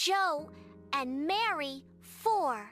Joe, and Mary, 4.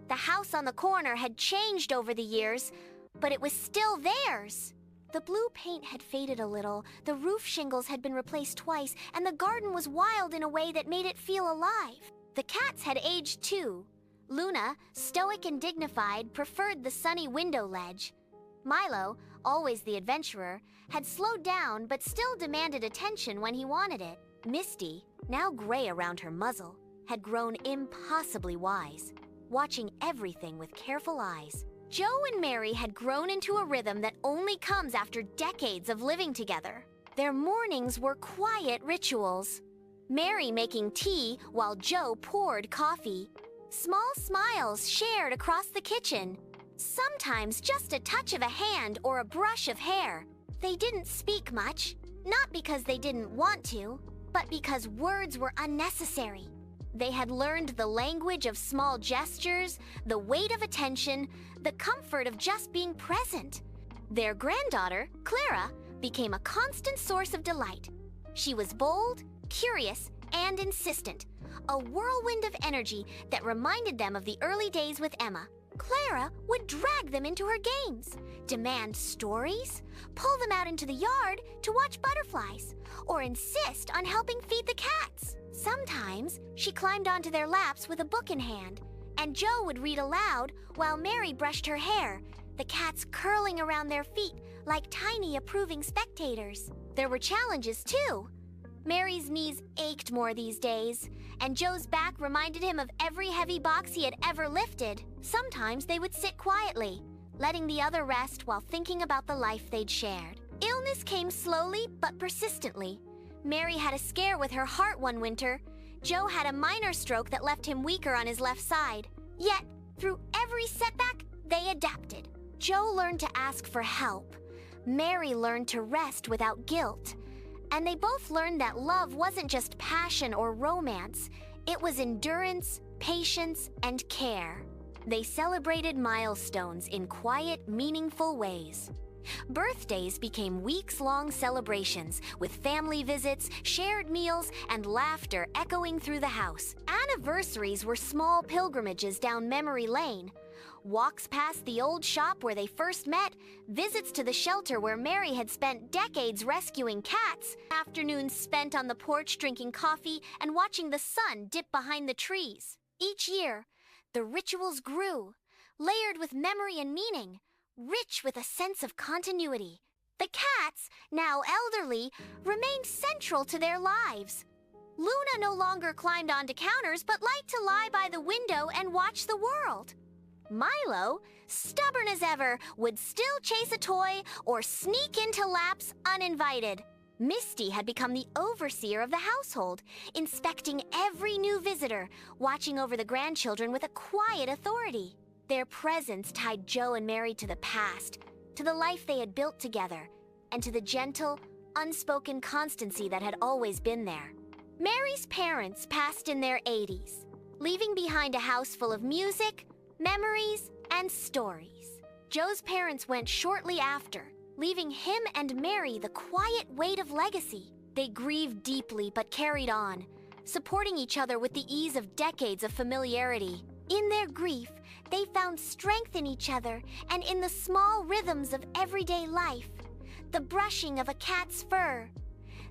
The house on the corner had changed over the years, but it was still theirs. The blue paint had faded a little, the roof shingles had been replaced twice, and the garden was wild in a way that made it feel alive. The cats had aged too. Luna, stoic and dignified, preferred the sunny window ledge. Milo, always the adventurer, had slowed down but still demanded attention when he wanted it. Misty, now gray around her muzzle, had grown impossibly wise, watching everything with careful eyes. Joe and Mary had grown into a rhythm that only comes after decades of living together. Their mornings were quiet rituals. Mary making tea while Joe poured coffee. Small smiles shared across the kitchen. Sometimes just a touch of a hand or a brush of hair. They didn't speak much, not because they didn't want to, but because words were unnecessary. They had learned the language of small gestures, the weight of attention, the comfort of just being present. Their granddaughter, Clara, became a constant source of delight. She was bold, curious, and insistent, a whirlwind of energy that reminded them of the early days with Emma. Clara would drag them into her games, demand stories, pull them out into the yard to watch butterflies, or insist on helping feed the cats. Sometimes she climbed onto their laps with a book in hand, and Joe would read aloud while Mary brushed her hair, the cats curling around their feet like tiny approving spectators. There were challenges too. Mary's knees ached more these days, and Joe's back reminded him of every heavy box he had ever lifted. Sometimes they would sit quietly, letting the other rest while thinking about the life they'd shared. Illness came slowly but persistently. Mary had a scare with her heart one winter. Joe had a minor stroke that left him weaker on his left side. Yet, through every setback, they adapted. Joe learned to ask for help. Mary learned to rest without guilt. And they both learned that love wasn't just passion or romance. It was endurance, patience, and care. They celebrated milestones in quiet, meaningful ways. Birthdays became weeks-long celebrations with family visits, shared meals, and laughter echoing through the house. Anniversaries were small pilgrimages down memory lane. Walks past the old shop where they first met, visits to the shelter where Mary had spent decades rescuing cats, afternoons spent on the porch drinking coffee and watching the sun dip behind the trees. Each year, the rituals grew, layered with memory and meaning, rich with a sense of continuity. The cats, now elderly, remained central to their lives. Luna no longer climbed onto counters but liked to lie by the window and watch the world. Milo, stubborn as ever, would still chase a toy or sneak into laps uninvited. Misty had become the overseer of the household, inspecting every new visitor, watching over the grandchildren with a quiet authority. Their presence tied Joe and Mary to the past, to the life they had built together, and to the gentle, unspoken constancy that had always been there. Mary's parents passed in their 80s, leaving behind a house full of music, memories, and stories. Joe's parents went shortly after, leaving him and Mary the quiet weight of legacy. They grieved deeply but carried on, supporting each other with the ease of decades of familiarity. In their grief, they found strength in each other and in the small rhythms of everyday life. The brushing of a cat's fur,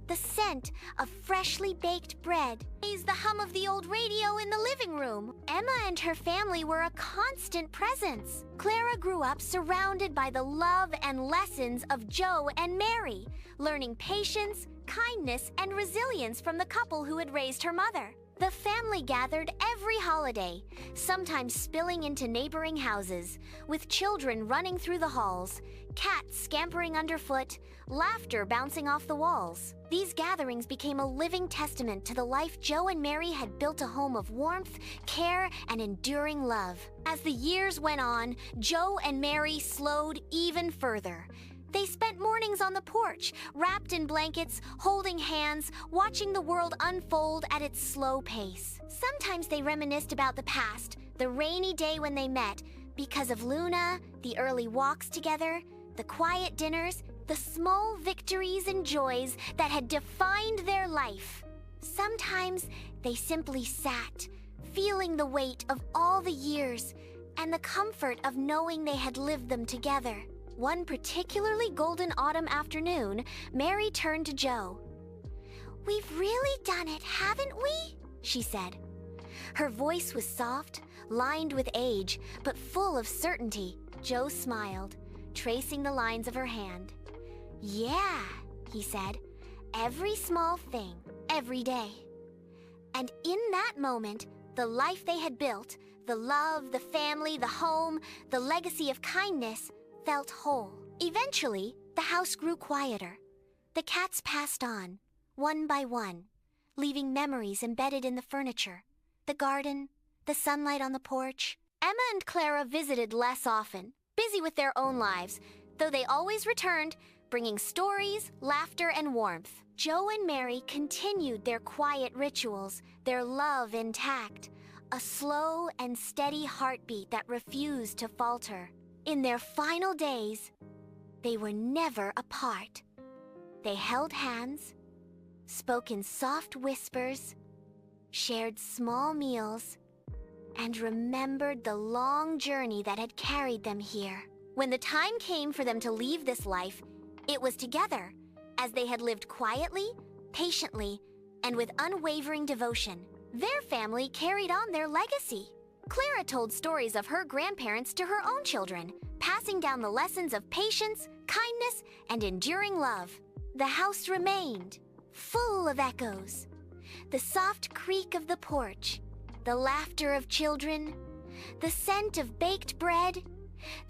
the scent of freshly baked bread, the hum of the old radio in the living room. Emma and her family were a constant presence. Clara grew up surrounded by the love and lessons of Joe and Mary, learning patience, kindness, and resilience from the couple who had raised her mother. The family gathered every holiday, sometimes spilling into neighboring houses, with children running through the halls, cats scampering underfoot, laughter bouncing off the walls. These gatherings became a living testament to the life Joe and Mary had built, a home of warmth, care, and enduring love. As the years went on, Joe and Mary slowed even further. They spent mornings on the porch, wrapped in blankets, holding hands, watching the world unfold at its slow pace. Sometimes they reminisced about the past, the rainy day when they met, because of Luna, the early walks together, the quiet dinners, the small victories and joys that had defined their life. Sometimes they simply sat, feeling the weight of all the years and the comfort of knowing they had lived them together. One particularly golden autumn afternoon, Mary turned to Joe. "We've really done it, haven't we?" she said. Her voice was soft, lined with age, but full of certainty. Joe smiled, tracing the lines of her hand. "Yeah," he said, "every small thing, every day." And in that moment, the life they had built, the love, the family, the home, the legacy of kindness, felt whole. Eventually, the house grew quieter. The cats passed on, one by one, leaving memories embedded in the furniture, the garden, the sunlight on the porch. Emma and Clara visited less often, busy with their own lives, though they always returned, bringing stories, laughter, and warmth. Joe and Mary continued their quiet rituals, their love intact, a slow and steady heartbeat that refused to falter. In their final days, they were never apart. They held hands, spoke in soft whispers, shared small meals, and remembered the long journey that had carried them here. When the time came for them to leave this life, it was together, as they had lived quietly, patiently, and with unwavering devotion. Their family carried on their legacy. Clara told stories of her grandparents to her own children, passing down the lessons of patience, kindness, and enduring love. The house remained, full of echoes. The soft creak of the porch, the laughter of children, the scent of baked bread,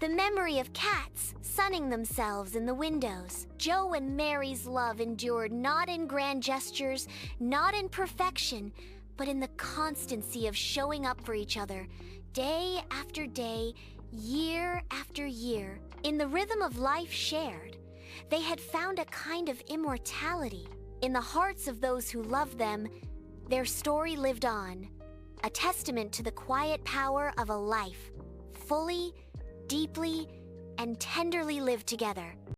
the memory of cats sunning themselves in the windows. Joe and Mary's love endured not in grand gestures, not in perfection, but in the constancy of showing up for each other, day after day, year after year. In the rhythm of life shared, they had found a kind of immortality. In the hearts of those who loved them, their story lived on, a testament to the quiet power of a life, fully, deeply, and tenderly lived together.